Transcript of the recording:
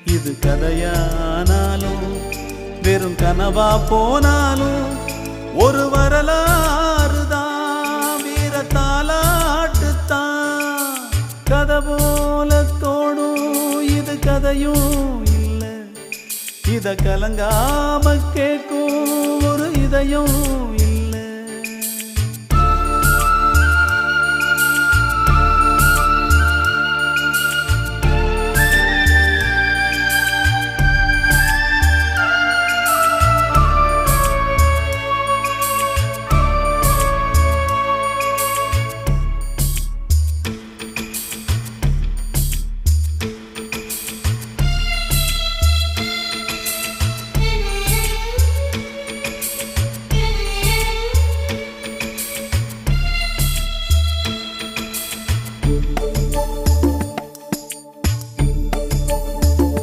இது கதையானாலும் வெறும் கனவா போனாலும் ஒரு வரலாறுதான், வீர தாலாட்டுத்தான். கதை போல தோணும் இது கதையும் இல்லை, இத கலங்காம கேட்கும் ஒரு இதயம்